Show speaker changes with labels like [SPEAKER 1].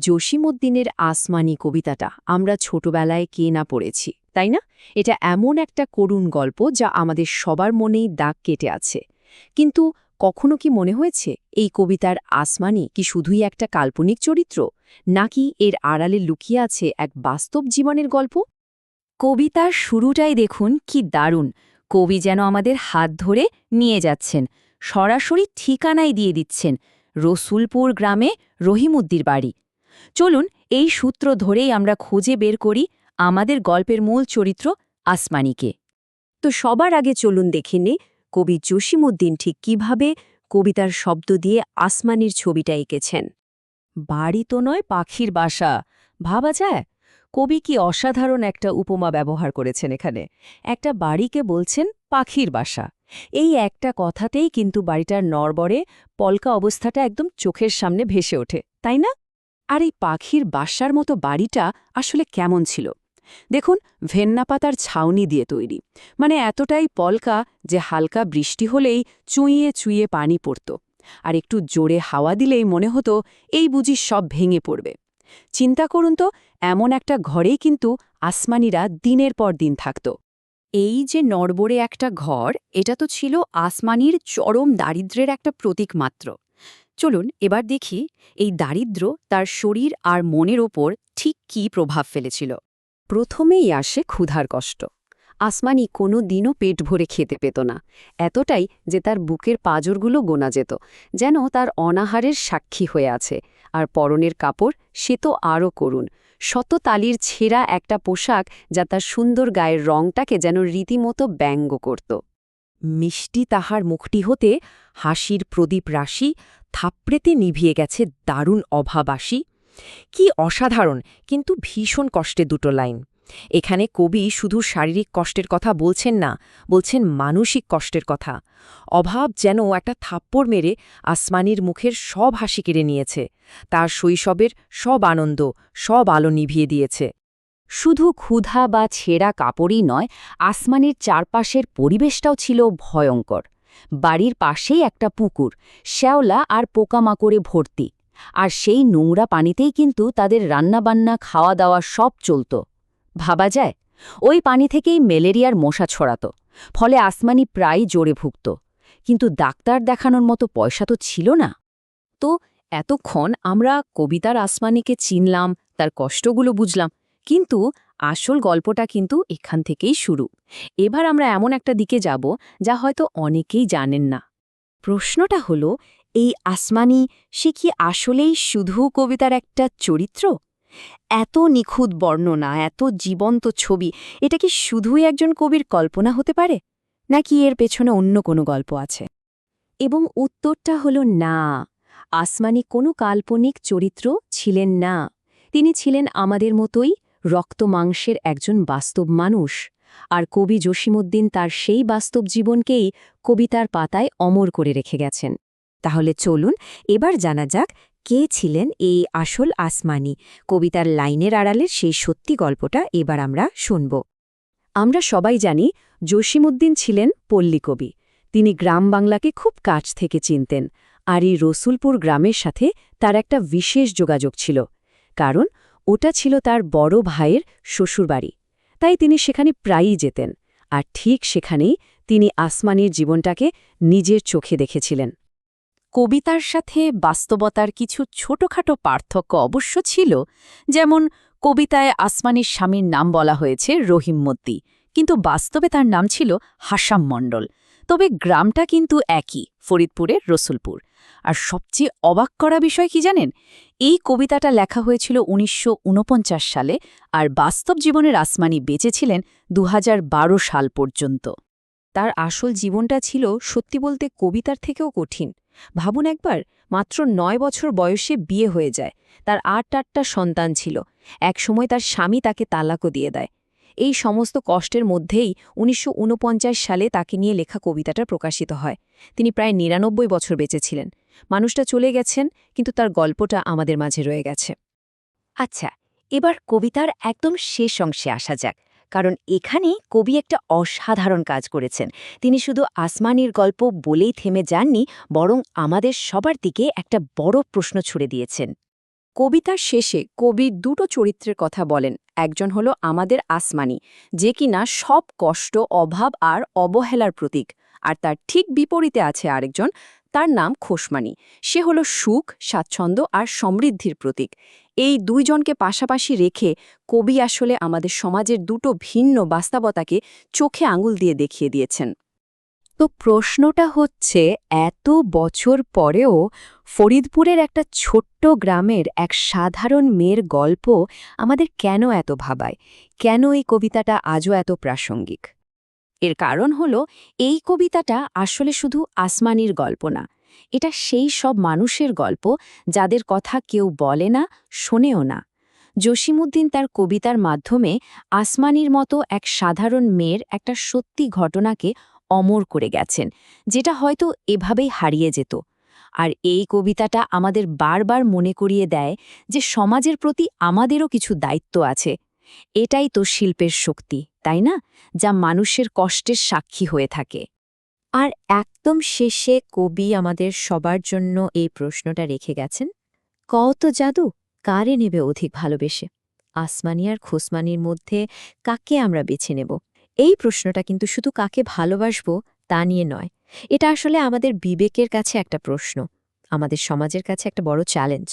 [SPEAKER 1] জসীমউদ্দিনের আসমানি কবিতাটা আমরা ছোটবেলায় কে না পড়েছি, তাই না? এটা এমন একটা করুণ গল্প যা আমাদের সবার মনেই দাগ কেটে আছে। কিন্তু কখনো কি মনে হয়েছে এই কবিতার আসমানি কি শুধুই একটা কাল্পনিক চরিত্র, নাকি এর আড়ালে লুকিয়ে আছে এক বাস্তব জীবনের গল্প?
[SPEAKER 2] কবিতার শুরুটাই দেখুন কি দারুণ। কবি যেন আমাদের হাত ধরে নিয়ে যাচ্ছেন, সরাসরি ঠিকানায় দিয়ে দিচ্ছেন, রসুলপুর গ্রামে রহিমউদ্দির বাড়ি। চলুন এই সূত্র ধরেই আমরা খুঁজে বের করি আমাদের গল্পের মূল চরিত্র আসমানিকে।
[SPEAKER 1] তো সবার আগে চলুন দেখে নে কবি জসীমউদ্দিন ঠিক কিভাবে কবিতার শব্দ দিয়ে আসমানির ছবিটা এঁকেছেন।
[SPEAKER 2] বাড়ি তো নয়, পাখির বাসা। ভাবা যায়? কবি কি অসাধারণ একটা উপমা ব্যবহার করেছেন এখানে। একটা বাড়িকে বলছেন পাখির বাসা। এই একটা কথাতেই কিন্তু বাড়িটার নড়বড়ে পলকা অবস্থাটা একদম চোখের সামনে ভেসে ওঠে, তাই না?
[SPEAKER 1] আর এই পাখির বাসার মতো বাড়িটা আসলে কেমন ছিল দেখুন, ভেন্না পাতার ছাউনি দিয়ে তৈরি, মানে এতটাই পলকা যে হালকা বৃষ্টি হলেই চুইয়ে চুইয়ে পানি পড়ত, আর একটু জোরে হাওয়া দিলেই মনে হতো এই বুঝি সব ভেঙে পড়বে। চিন্তা করুন তো, এমন একটা ঘরেই কিন্তু আসমানিরা দিনের পর দিন থাকত। এই যে নড়বড়ে একটা ঘর, এটা তো ছিল আসমানির চরম দারিদ্র্যের একটা প্রতীক মাত্র। চলুন এবার দেখি এই দারিদ্র্য তার শরীর আর মনের ওপর ঠিক কী প্রভাব ফেলেছিল। প্রথমেই আসে ক্ষুধার কষ্ট। আসমানি কোনো দিনও পেট ভরে খেতে পেত না, এতটাই যে তার বুকের পাঁজরগুলো গোনা যেত, যেন তার অনাহারের সাক্ষী হয়ে আছে। আর পরনের কাপড়, সে তো আরও করুণ, শত তালির ছেঁড়া একটা পোশাক যা তার সুন্দর গায়ের রংটাকে যেন রীতিমতো ব্যঙ্গ করত। মিষ্টি তাহার মুখটি হতে হাসির প্রদীপ রাশি থাপড়েতে নিভিয়ে গেছে দারুণ অভাবাসী। কি অসাধারণ, কিন্তু ভীষণ কষ্টে দুটো লাইন। এখানে কবি শুধু শারীরিক কষ্টের কথা বলছেন না, বলছেন মানসিক কষ্টের কথা। অভাব যেন একটা থাপ্পড় মেরে আসমানির মুখের সব হাসি কেড়ে নিয়েছে, তার শৈশবের সব আনন্দ, সব আলো নিভিয়ে দিয়েছে। শুধু ক্ষুধা বা ছেঁড়া কাপড়ই নয়, আসমানির চারপাশের পরিবেশটাও ছিল ভয়ঙ্কর। বাড়ির পাশেই একটা পুকুর, শ্যাওলা আর পোকামাকড়ে ভর্তি, আর সেই নোংরা পানিতেই কিন্তু তাদের রান্নাবান্না খাওয়া দাওয়া সব চলত। ভাবা যায়, ওই পানি থেকেই ম্যালেরিয়ার মশা ছড়াত, ফলে আসমানি প্রায় জ্বরে ভুগত। কিন্তু ডাক্তার দেখানোর মতো পয়সা তো ছিল না। তো এতক্ষণ আমরা কবিতার আসমানিকে চিনলাম, তার কষ্টগুলো বুঝলাম, কিন্তু আসল গল্পটা কিন্তু এখান থেকেই শুরু। এবার আমরা এমন একটা দিকে যাব যা হয়তো অনেকেই জানেন না। প্রশ্নটা হলো, এই আসমানি, সে কি আসলেই শুধু কবিতার একটা চরিত্র? এত নিখুঁত বর্ণনা, এত জীবন্ত ছবি, এটা কি শুধুই একজন কবির কল্পনা হতে পারে, নাকি এর পেছনে অন্য কোনো গল্প আছে? এবং উত্তরটা হলো না, আসমানি কোনো কাল্পনিক চরিত্র ছিলেন না। তিনি ছিলেন আমাদের মতোই রক্তমাংসের একজন বাস্তব মানুষ। আর কবি জসীমউদ্দিন তার সেই বাস্তব জীবনকেই কবিতার পাতায় অমর করে রেখে গেছেন। তাহলে চলুন এবার জানা যাক কে ছিলেন এই আসল আসমানি। কবিতার লাইনের আড়ালের সেই সত্যি গল্পটা এবার আমরা শুনব। আমরা সবাই জানি জসীমউদ্দিন ছিলেন পল্লীকবি। তিনি গ্রাম বাংলাকে খুব কাছ থেকে চিনতেন, আর এই রসুলপুর গ্রামের সাথে তার একটা বিশেষ যোগাযোগ ছিল, কারণ ওটা ছিল তার বড় ভাইয়ের শ্বশুরবাড়ি। তাই তিনি সেখানে প্রায়ই যেতেন, আর ঠিক সেখানেই তিনি আসমানির জীবনটাকে নিজের চোখে দেখেছিলেন। কবিতার সাথে বাস্তবতার কিছু ছোটখাটো পার্থক্য অবশ্য ছিল, যেমন কবিতায় আসমানির স্বামীর নাম বলা হয়েছে রহিমউদ্দিন, কিন্তু বাস্তবে তার নাম ছিল হাসাম মণ্ডল। তবে গ্রামটা কিন্তু একই, ফরিদপুরের রসুলপুর। আর সবচেয়ে অবাক করা বিষয় কি জানেন? এই কবিতাটা লেখা হয়েছিল ১৯৪৯ সালে, আর বাস্তব জীবনের আসমানি বেঁচেছিলেন ২০১২ সাল পর্যন্ত। তার আসল জীবনটা ছিল সত্যি বলতে কবিতার থেকেও কঠিন। ভাবুন একবার, মাত্র ৯ বছর বয়সে বিয়ে হয়ে যায়, তার ৮টা সন্তান ছিল, একসময় তার স্বামী তাকে তালাকও দিয়ে দেয়। এই সমস্ত কষ্টের মধ্যেই ১৯৪৯ সালে তাকে নিয়ে লেখা কবিতাটা প্রকাশিত হয়। তিনি প্রায় ৯৯ বছর বেঁচেছিলেন। মানুষটা চলে গেছেন, কিন্তু তার গল্পটা আমাদের মাঝে রয়ে গেছে। আচ্ছা, এবার কবিতার একদম শেষ অংশে আসা যাক, কারণ এখানেই কবি একটা অসাধারণ কাজ করেছেন। তিনি শুধু আসমানির গল্প বলেই থেমে যাননি, বরং আমাদের সবার দিকে একটা বড় প্রশ্ন ছুড়ে দিয়েছেন। কবিতার শেষে কবি দুটো চরিত্রের কথা বলেন। একজন হলো আমাদের আসমানি, যে কিনা সব কষ্ট, অভাব আর অবহেলার প্রতীক। আর তার ঠিক বিপরীতে আছে আরেকজন, তার নাম খোশমানি। সে হলো সুখ, স্বাচ্ছন্দ্য আর সমৃদ্ধির প্রতীক। এই দুইজনকে পাশাপাশি রেখে কবি আসলে আমাদের সমাজের দুটো ভিন্ন বাস্তবতাকে চোখে আঙুল দিয়ে দেখিয়ে দিয়েছেন।
[SPEAKER 2] তো প্রশ্নটা হচ্ছে, এত বছর পরেও ফরিদপুরের একটা ছোট্ট গ্রামের এক সাধারণ মেয়ের গল্প আমাদের কেন এত ভাবায়? কেন এই কবিতাটা আজও এত প্রাসঙ্গিক?
[SPEAKER 1] এর কারণ হলো, এই কবিতাটা আসলে শুধু আসমানির গল্প না, এটা সেই সব মানুষের গল্প যাদের কথা কেউ বলে না, শোনেও না। জসিমউদ্দিন তার কবিতার মাধ্যমে আসমানির মতো এক সাধারণ মেয়ের একটা সত্যি ঘটনাকে অমর করে গেছেন, যেটা হয়তো এভাবেই হারিয়ে যেত। আর এই কবিতাটা আমাদের বারবার মনে করিয়ে দেয় যে সমাজের প্রতি আমাদেরও কিছু দায়িত্ব আছে। এটাই তো শিল্পের শক্তি, তাই না? যা মানুষের কষ্টের সাক্ষী হয়ে থাকে।
[SPEAKER 2] আর একদম শেষে কবি আমাদের সবার জন্য এই প্রশ্নটা রেখে গেছেন, কত জাদু কারে নেবে অধিক ভালোবেসে? আসমানি আর খোসমানির মধ্যে কাকে আমরা বেছে নেব? এই প্রশ্নটা কিন্তু শুধু কাকে ভালোবাসব তা নিয়ে নয়, এটা আসলে আমাদের বিবেকের কাছে একটা প্রশ্ন, আমাদের সমাজের কাছে একটা বড় চ্যালেঞ্জ।